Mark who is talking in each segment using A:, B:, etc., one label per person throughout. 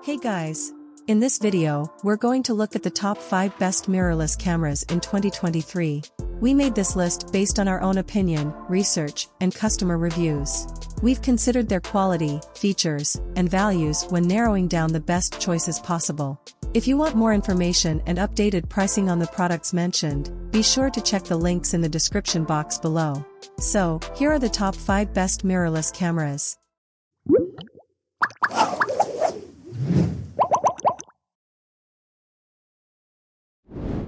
A: Hey guys! In this video, we're going to look at the top 5 best mirrorless cameras in 2023. We made this list based on our own opinion, research, and customer reviews. We've considered their quality, features, and values when narrowing down the best choices possible. If you want more information and updated pricing on the products mentioned, be sure to check the links in the description box below. So, here are the top 5 best mirrorless cameras.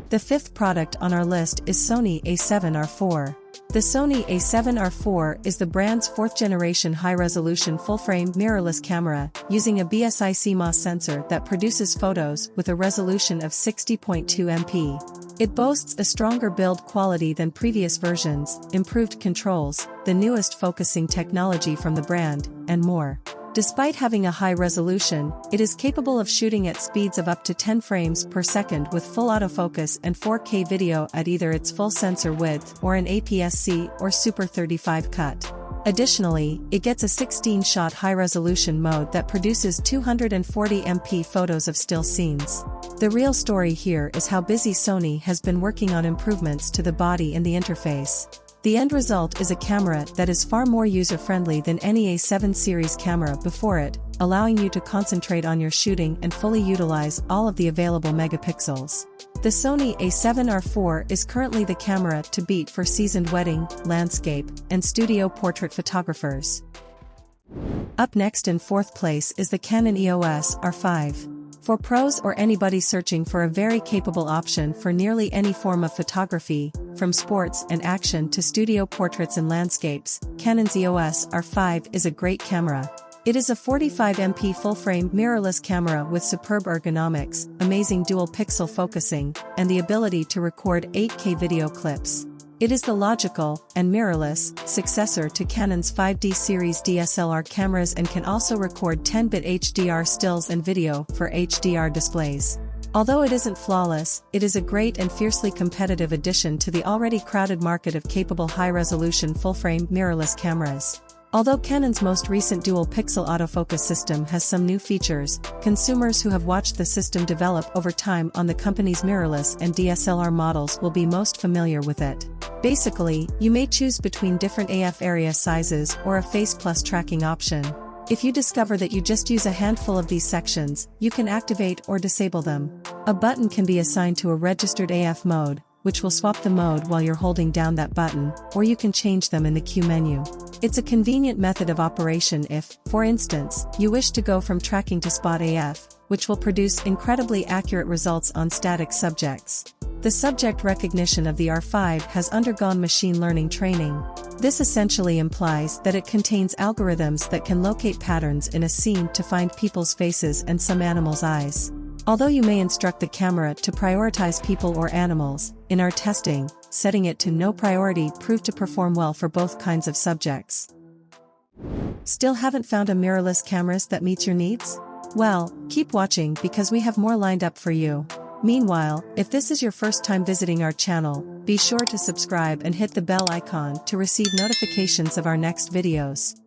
A: The fifth product on our list is Sony A7R IV. The Sony A7R IV is the brand's 4th-generation high-resolution full-frame mirrorless camera, using a BSI CMOS sensor that produces photos with a resolution of 60.2 MP. It boasts a stronger build quality than previous versions, improved controls, the newest focusing technology from the brand, and more. Despite having a high resolution, it is capable of shooting at speeds of up to 10 frames per second with full autofocus and 4K video at either its full sensor width or an APS-C or Super 35 cut. Additionally, it gets a 16-shot high-resolution mode that produces 240 MP photos of still scenes. The real story here is how busy Sony has been working on improvements to the body and the interface. The end result is a camera that is far more user-friendly than any A7 series camera before it, allowing you to concentrate on your shooting and fully utilize all of the available megapixels. The Sony A7R IV is currently the camera to beat for seasoned wedding, landscape, and studio portrait photographers. Up next in 4th place is the Canon EOS R5. For pros or anybody searching for a very capable option for nearly any form of photography, from sports and action to studio portraits and landscapes, Canon's EOS R5 is a great camera. It is a 45MP full-frame mirrorless camera with superb ergonomics, amazing dual-pixel focusing, and the ability to record 8K video clips. It is the logical, and mirrorless, successor to Canon's 5D series DSLR cameras and can also record 10-bit HDR stills and video for HDR displays. Although it isn't flawless, it is a great and fiercely competitive addition to the already crowded market of capable high-resolution full-frame mirrorless cameras. Although Canon's most recent dual-pixel autofocus system has some new features, consumers who have watched the system develop over time on the company's mirrorless and DSLR models will be most familiar with it. Basically, you may choose between different AF area sizes or a Face Plus tracking option. If you discover that you just use a handful of these sections, you can activate or disable them. A button can be assigned to a registered AF mode, which will swap the mode while you're holding down that button, or you can change them in the Q menu. It's a convenient method of operation if, for instance, you wish to go from tracking to spot AF, which will produce incredibly accurate results on static subjects. The subject recognition of the R5 has undergone machine learning training. This essentially implies that it contains algorithms that can locate patterns in a scene to find people's faces and some animals' eyes. Although you may instruct the camera to prioritize people or animals, in our testing, setting it to no priority proved to perform well for both kinds of subjects. Still haven't found a mirrorless camera that meets your needs? Well, keep watching because we have more lined up for you. Meanwhile, if this is your first time visiting our channel, be sure to subscribe and hit the bell icon to receive notifications of our next videos.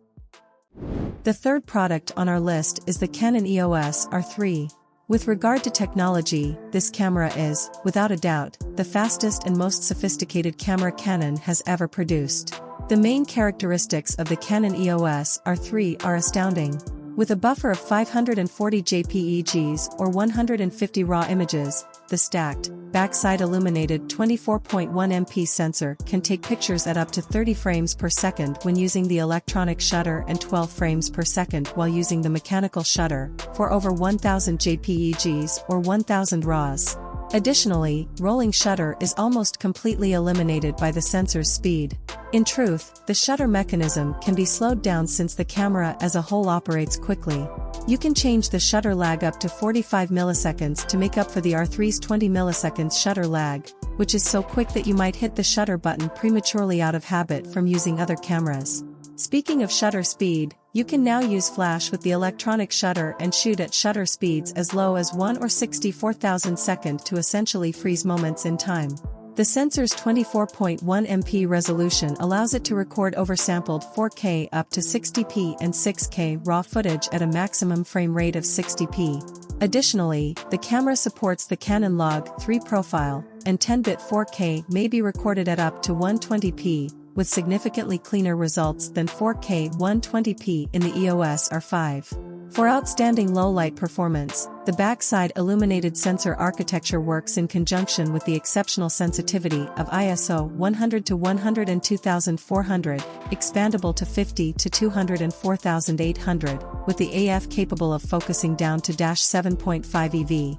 A: The third product on our list is the Canon EOS R3. With regard to technology, this camera is, without a doubt, the fastest and most sophisticated camera Canon has ever produced. The main characteristics of the Canon EOS R3 are astounding. With a buffer of 540 JPEGs or 150 RAW images, the stacked, backside illuminated 24.1 MP sensor can take pictures at up to 30 frames per second when using the electronic shutter and 12 frames per second while using the mechanical shutter, for over 1000 JPEGs or 1000 RAWs. Additionally, rolling shutter is almost completely eliminated by the sensor's speed. In truth, the shutter mechanism can be slowed down since the camera as a whole operates quickly. You can change the shutter lag up to 45 milliseconds to make up for the R3's 20 milliseconds shutter lag, which is so quick that you might hit the shutter button prematurely out of habit from using other cameras. Speaking of shutter speed, you can now use flash with the electronic shutter and shoot at shutter speeds as low as 1 or 64,000 seconds to essentially freeze moments in time. The sensor's 24.1 MP resolution allows it to record oversampled 4K up to 60p and 6K RAW footage at a maximum frame rate of 60p. Additionally, the camera supports the Canon Log3 profile, and 10-bit 4K may be recorded at up to 120p, with significantly cleaner results than 4K 120p in the EOS R5. For outstanding low-light performance, the backside illuminated sensor architecture works in conjunction with the exceptional sensitivity of ISO 100 to 100 and 2400, expandable to 50 to 200 and 4800, with the AF capable of focusing down to -7.5 EV.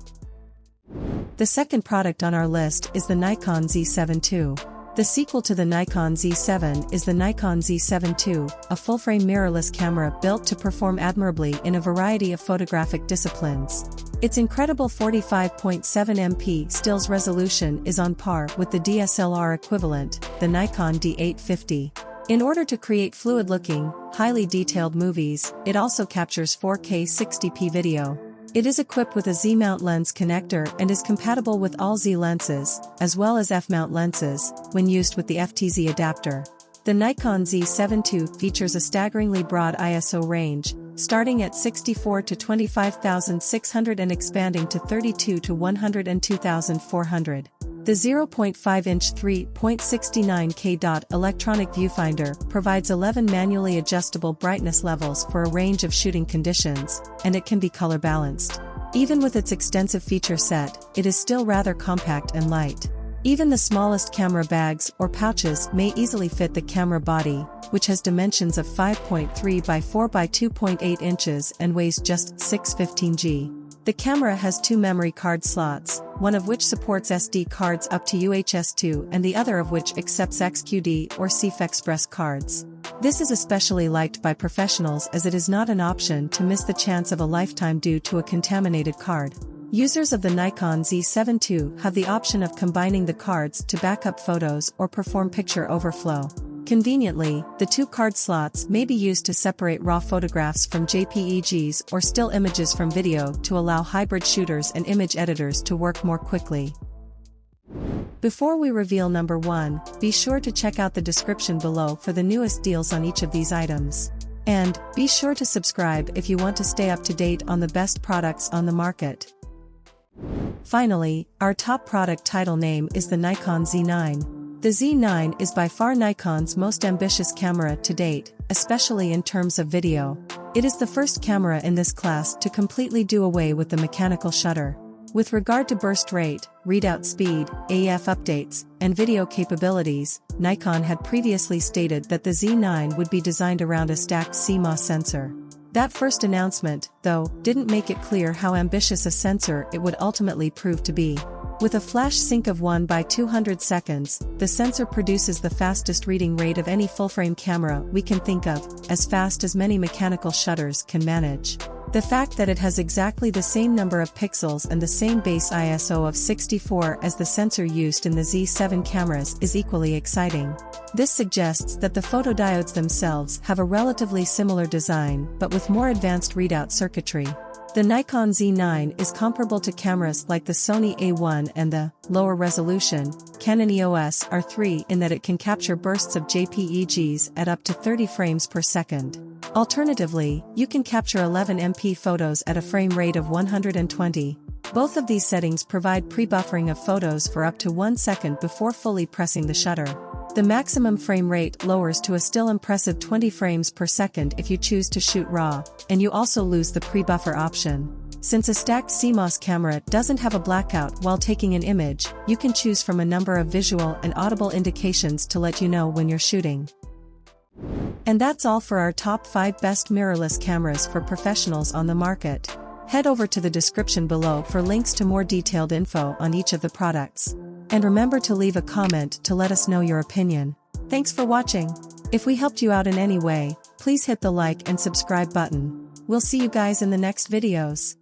A: The second product on our list is the Nikon Z7 II. The sequel to the Nikon Z7 is the Nikon Z7 II, a full-frame mirrorless camera built to perform admirably in a variety of photographic disciplines. Its incredible 45.7 MP stills resolution is on par with the DSLR equivalent, the Nikon D850. In order to create fluid-looking, highly detailed movies, it also captures 4K 60p video. It is equipped with a Z-mount lens connector and is compatible with all Z lenses, as well as F-mount lenses, when used with the FTZ adapter. The Nikon Z7 II features a staggeringly broad ISO range, starting at 64 to 25,600 and expanding to 32 to 100 and 2,400. The 0.5-inch 3.69K dot electronic viewfinder provides 11 manually adjustable brightness levels for a range of shooting conditions, and it can be color balanced. Even with its extensive feature set, it is still rather compact and light. Even the smallest camera bags or pouches may easily fit the camera body, which has dimensions of 5.3 by 4 by 2.8 inches and weighs just 615 g. The camera has two memory card slots, one of which supports SD cards up to UHS-2 and the other of which accepts XQD or CF Express cards. This is especially liked by professionals as it is not an option to miss the chance of a lifetime due to a contaminated card. Users of the Nikon Z7 II have the option of combining the cards to back up photos or perform picture overflow. Conveniently, the two card slots may be used to separate raw photographs from JPEGs or still images from video to allow hybrid shooters and image editors to work more quickly. Before we reveal number 1, be sure to check out the description below for the newest deals on each of these items. And be sure to subscribe if you want to stay up to date on the best products on the market. Finally, our top product title name is the Nikon Z9. The Z9 is by far Nikon's most ambitious camera to date, especially in terms of video. It is the first camera in this class to completely do away with the mechanical shutter. With regard to burst rate, readout speed, AF updates, and video capabilities, Nikon had previously stated that the Z9 would be designed around a stacked CMOS sensor. That first announcement, though, didn't make it clear how ambitious a sensor it would ultimately prove to be. With a flash sync of 1 by 200 seconds, the sensor produces the fastest reading rate of any full-frame camera we can think of, as fast as many mechanical shutters can manage. The fact that it has exactly the same number of pixels and the same base ISO of 64 as the sensor used in the Z7 cameras is equally exciting. This suggests that the photodiodes themselves have a relatively similar design but with more advanced readout circuitry. The Nikon Z9 is comparable to cameras like the Sony A1 and the, lower resolution, Canon EOS R3 in that it can capture bursts of JPEGs at up to 30 frames per second. Alternatively, you can capture 11 MP photos at a frame rate of 120. Both of these settings provide pre-buffering of photos for up to 1 second before fully pressing the shutter. The maximum frame rate lowers to a still impressive 20 frames per second if you choose to shoot RAW, and you also lose the pre-buffer option. Since a stacked CMOS camera doesn't have a blackout while taking an image, you can choose from a number of visual and audible indications to let you know when you're shooting. And that's all for our top 5 best mirrorless cameras for professionals on the market. Head over to the description below for links to more detailed info on each of the products. And remember to leave a comment to let us know your opinion. Thanks for watching. If we helped you out in any way, please hit the like and subscribe button. We'll see you guys in the next videos.